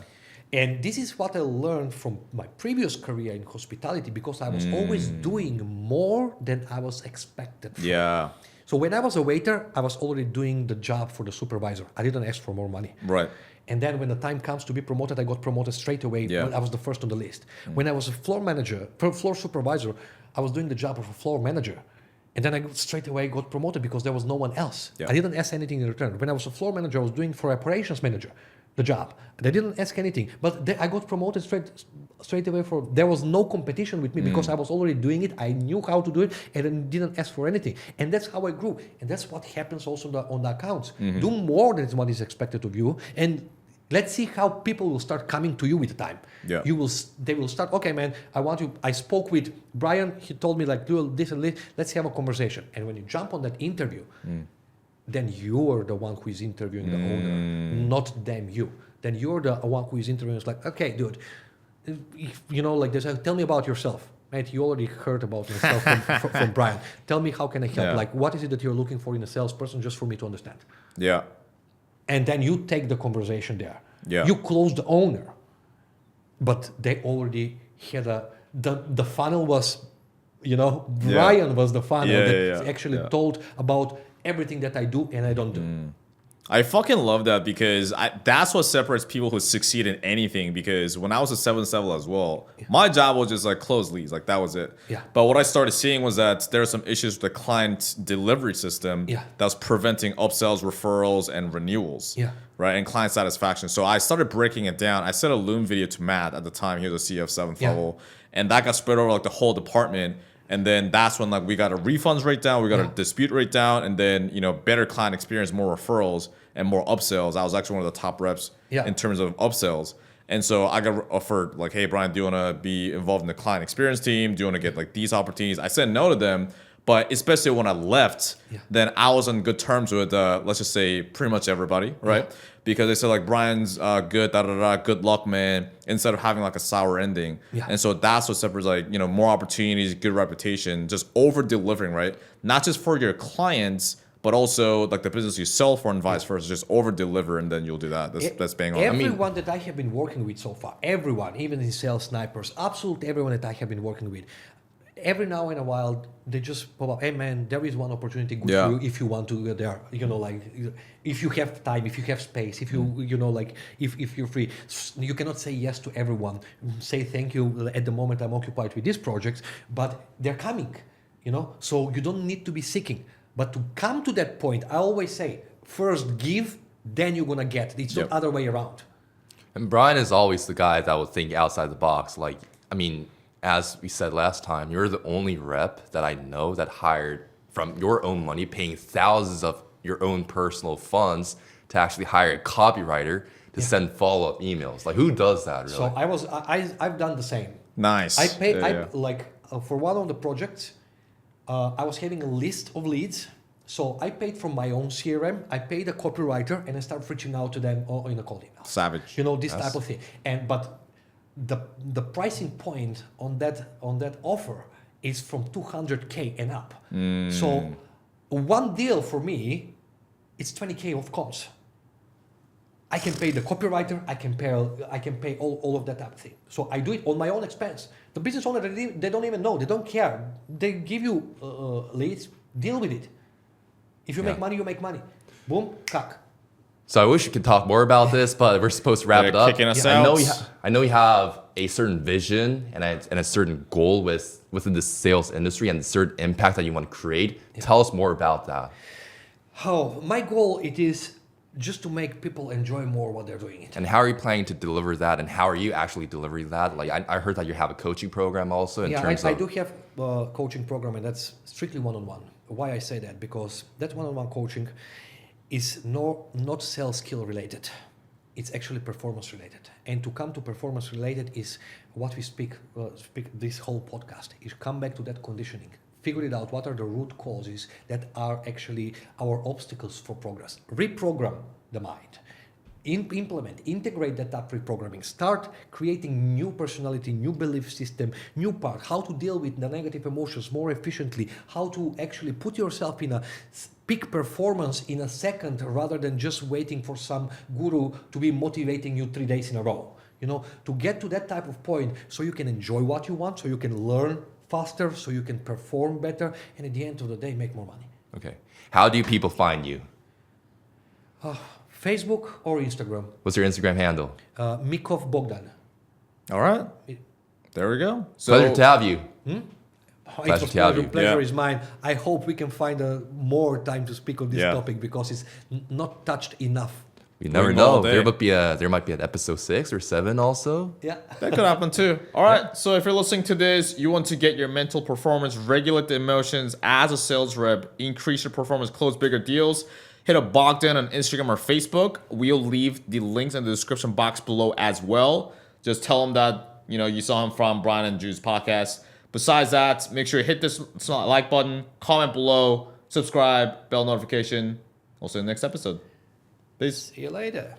Speaker 2: And this is what I learned from my previous career in hospitality because I was always doing more than I was expected for.
Speaker 3: Yeah.
Speaker 2: So when I was a waiter, I was already doing the job for the supervisor. I didn't ask for more money.
Speaker 3: Right.
Speaker 2: And then when the time comes to be promoted, I got promoted straight away.
Speaker 3: Yeah.
Speaker 2: I was the first on the list. When I was a floor supervisor, I was doing the job of a floor manager. And then I straight away got promoted because there was no one else.
Speaker 3: Yeah.
Speaker 2: I didn't ask anything in return. When I was a floor manager, I was doing for operations manager the job. They didn't ask anything, but I got promoted straight away. There was no competition with me because I was already doing it. I knew how to do it, and I didn't ask for anything. And that's how I grew. And that's what happens also on the accounts. Do more than what is expected of you, and let's see how people will start coming to you with the time.
Speaker 3: Yeah.
Speaker 2: They will start. Okay, man, I want you. I spoke with Brian. He told me do this and this. Let's have a conversation. And when you jump on that interview. Then you're the one who is interviewing the owner, not them you. Then you're the one who is interviewing. It's like, okay, dude, this. Tell me about yourself, mate. You already heard about yourself from Brian. Tell me how can I help?
Speaker 3: Yeah.
Speaker 2: What is it that you're looking for in a salesperson, just for me to understand?
Speaker 3: Yeah.
Speaker 2: And then you take the conversation there.
Speaker 3: Yeah.
Speaker 2: You close the owner, but they already had the funnel was, Brian was the funnel that actually told about everything that I do and I don't do.
Speaker 3: I fucking love that because that's what separates people who succeed in anything. Because when I was a 7-7 as well, my job was just close leads, that was it.
Speaker 2: Yeah.
Speaker 3: But what I started seeing was that there are some issues with the client delivery system that's preventing upsells, referrals, and renewals.
Speaker 2: Yeah.
Speaker 3: Right, and client satisfaction. So I started breaking it down. I sent a Loom video to Matt at the time. He was a CF 7th level, and that got spread over the whole department. And then that's when we got a refunds rate down, we got a dispute rate down, and then better client experience, more referrals, and more upsells. I was actually one of the top reps in terms of upsells. And so I got offered hey Brian, do you want to be involved in the client experience team? Do you want to get these opportunities? I said no to them, but especially when I left, then I was on good terms with let's just say pretty much everybody, right? Because they said Brian's good, good luck, man, instead of having a sour ending. And so that's what separates more opportunities, good reputation, just over delivering, right? Not just for your clients, but also the business you sell for and vice versa. Just over deliver and then you'll do that. That's bang on.
Speaker 2: Everyone that I have been working with so far, everyone, even in sales snipers, absolutely everyone that I have been working with, every now and a while they just pop up, hey man, there is one opportunity good for you if you want to go there, if you have time, if you have space, if you if you're free. You cannot say yes to everyone, say thank you at the moment I'm occupied with this project, but they're coming, so you don't need to be seeking. But to come to that point, I always say first give, then you're gonna get. It's not other way around.
Speaker 1: And Brian is always the guy that will think outside the box. As we said last time, you're the only rep that I know that hired from your own money, paying thousands of your own personal funds to actually hire a copywriter to send follow-up emails. Who does that, really?
Speaker 2: So I've done the same.
Speaker 3: Nice.
Speaker 2: I paid for one of the projects. I was having a list of leads. So I paid from my own CRM. I paid a copywriter, and I started reaching out to them in a cold email.
Speaker 3: Savage.
Speaker 2: You know, this type of thing. But the pricing point on that offer is from 200K and up. So one deal for me, it's 20K of comms. I can pay the copywriter. I can pay all of that type of thing. So I do it on my own expense. The business owner, they don't even know. They don't care. They give you leads. Deal with it. If you make money, you make money. Boom, cuck.
Speaker 1: So I wish we could talk more about this, but we're supposed to wrap it up.
Speaker 3: Kicking us
Speaker 1: I know
Speaker 3: out.
Speaker 1: I know you have a certain vision and a certain goal within the sales industry and the certain impact that you want to create. Yeah. Tell us more about that.
Speaker 2: My goal it is just to make people enjoy more what they're doing.
Speaker 1: And how are you planning to deliver that? And how are you actually delivering that? Like I heard that you have a coaching program also.
Speaker 2: I do have a coaching program, and that's strictly one-on-one. Why I say that? Because that one-on-one coaching is not sales skill related. It's actually performance related. And to come to performance related is what we speak this whole podcast. Is come back to that conditioning. Figure it out. What are the root causes that are actually our obstacles for progress? Reprogram the mind. Integrate that up reprogramming. Start creating new personality, new belief system, new part. How to deal with the negative emotions more efficiently. How to actually put yourself in a peak performance in a second rather than just waiting for some guru to be motivating you 3 days in a row. You know, to get to that type of point so you can enjoy what you want, so you can learn faster, so you can perform better, and at the end of the day, make more money.
Speaker 1: Okay. How do people find you?
Speaker 2: Facebook or Instagram.
Speaker 1: What's your Instagram handle?
Speaker 2: Micov Bogdan.
Speaker 3: All right. There we go. So,
Speaker 1: Pleasure to have you.
Speaker 2: Pleasure to have you. Pleasure
Speaker 3: Yeah.
Speaker 2: is mine. I hope we can find more time to speak on this topic because it's not touched enough.
Speaker 1: You never know. There might be an episode 6 or 7 also.
Speaker 2: Yeah.
Speaker 3: that could happen too. All right. So if you're listening to this, you want to get your mental performance, regulate the emotions as a sales rep, increase your performance, close bigger deals, hit up Bogdan on Instagram or Facebook. We'll leave the links in the description box below as well. Just tell them that you saw him from Brian and Drew's podcast. Besides that, make sure you hit this like button, comment below, subscribe, bell notification. We'll see you in the next episode. Peace.
Speaker 2: See you later.